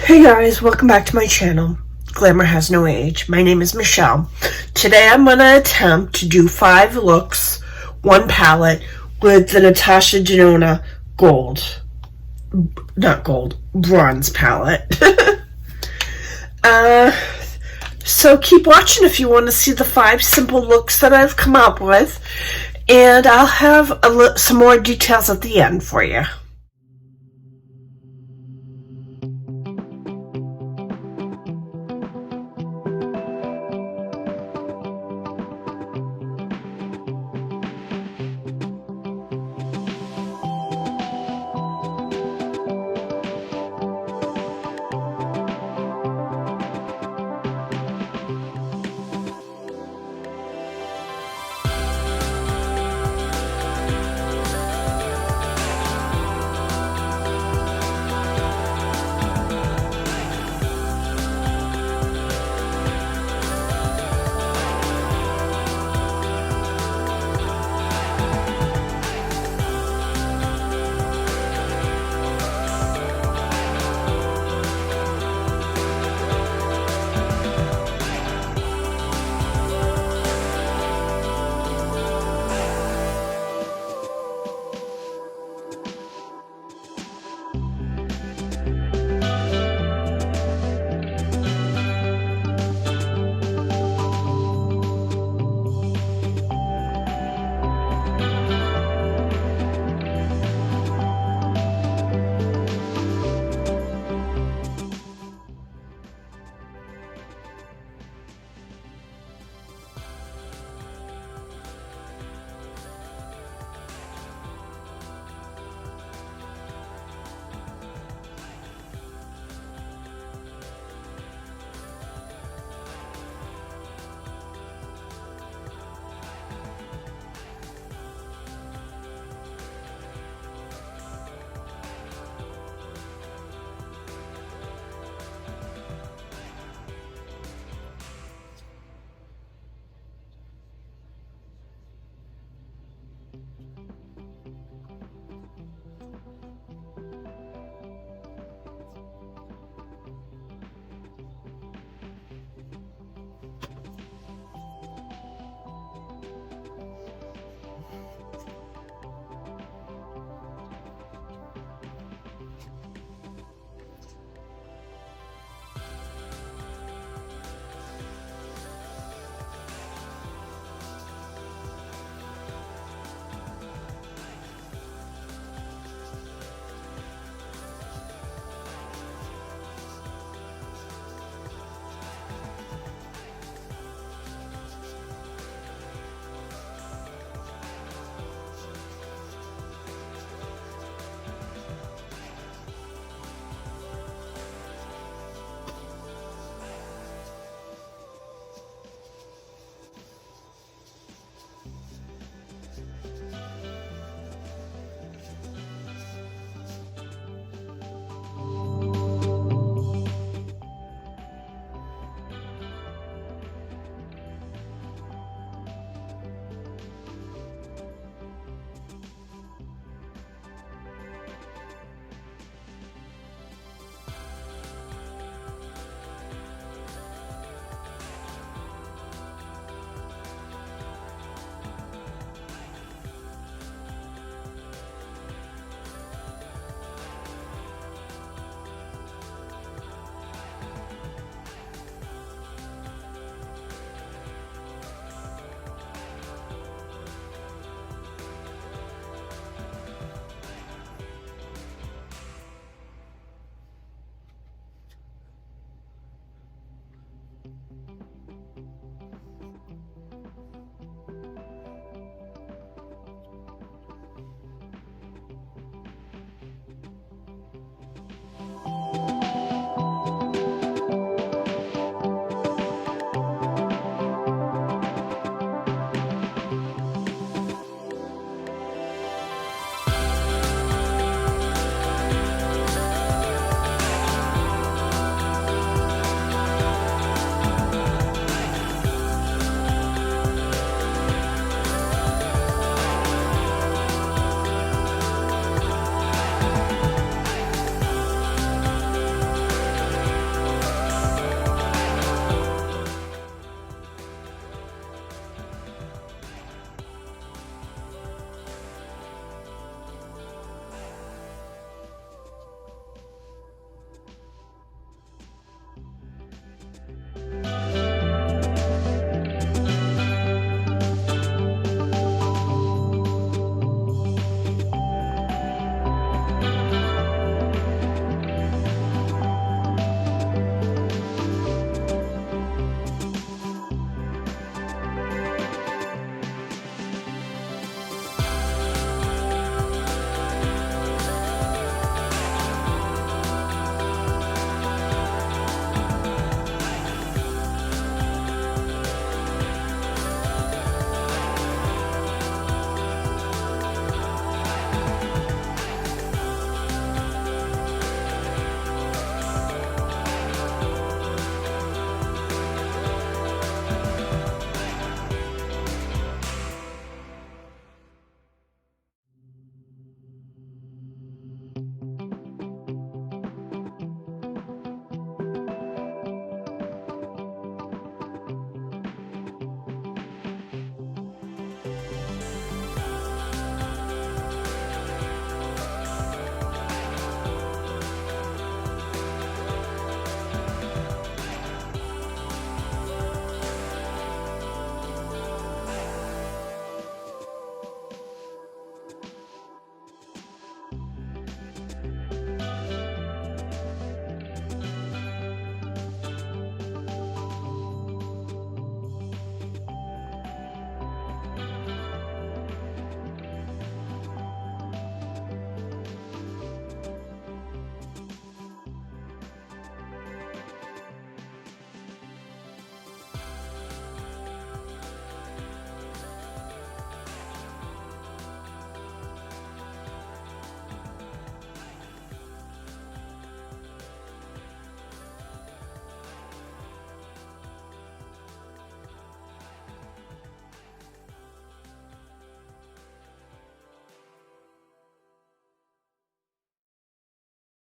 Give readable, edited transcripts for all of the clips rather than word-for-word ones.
Hey guys, welcome back to my channel. Glamour has no age. My name is Michelle. Today I'm going to attempt to do 5 looks, 1 palette with the Natasha Denona Bronze palette. So keep watching if you want to see the 5 simple looks that I've come up with, and I'll have some more details at the end for you.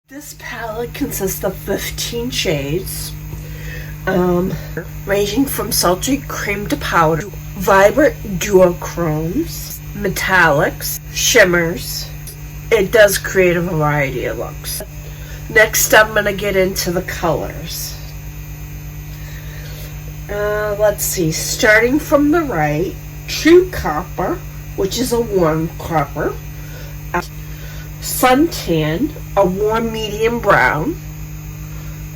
This palette consists of 15 shades, ranging from sultry cream to powder, vibrant duochromes, metallics, shimmers. It does create a variety of looks. Next, I'm going to get into the colors. Let's see, starting from the right, True Copper, which is a warm copper, Suntan, a warm medium brown,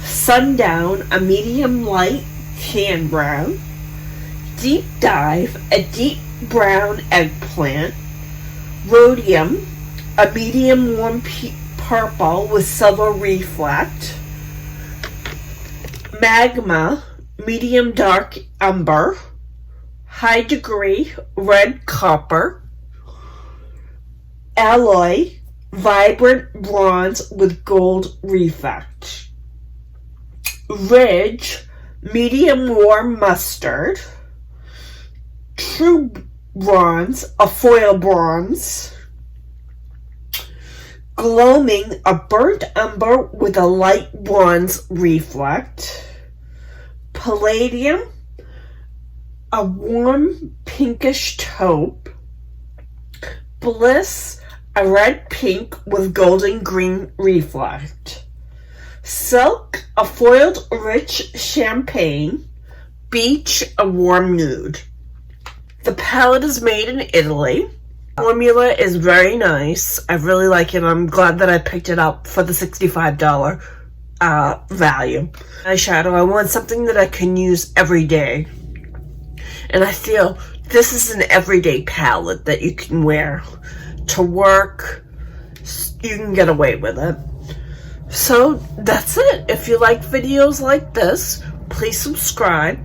Sundown, a medium light tan brown, Deep Dive, a deep brown eggplant, Rhodium, a medium warm purple with silver reflect, Magma, medium dark umber, High Degree, red copper, Alloy, vibrant bronze with gold reflect, Ridge, medium warm mustard, True Bronze, a foil bronze, Gloaming, a burnt umber with a light bronze reflect, Palladium, a warm pinkish taupe, Bliss, a red pink with golden green reflect, Silk, a foiled rich champagne, Beach, a warm nude. The palette is made in Italy. The formula is very nice. I really like it. I'm glad that I picked it up for the $65 value. Eyeshadow, I want something that I can use every day. And I feel this is an everyday palette that you can wear to work. You can get away with it. So that's it. If you like videos like this, please subscribe.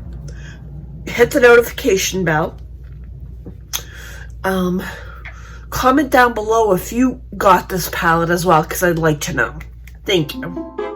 Hit the notification bell. Comment down below if you got this palette as well, because I'd like to know. Thank you.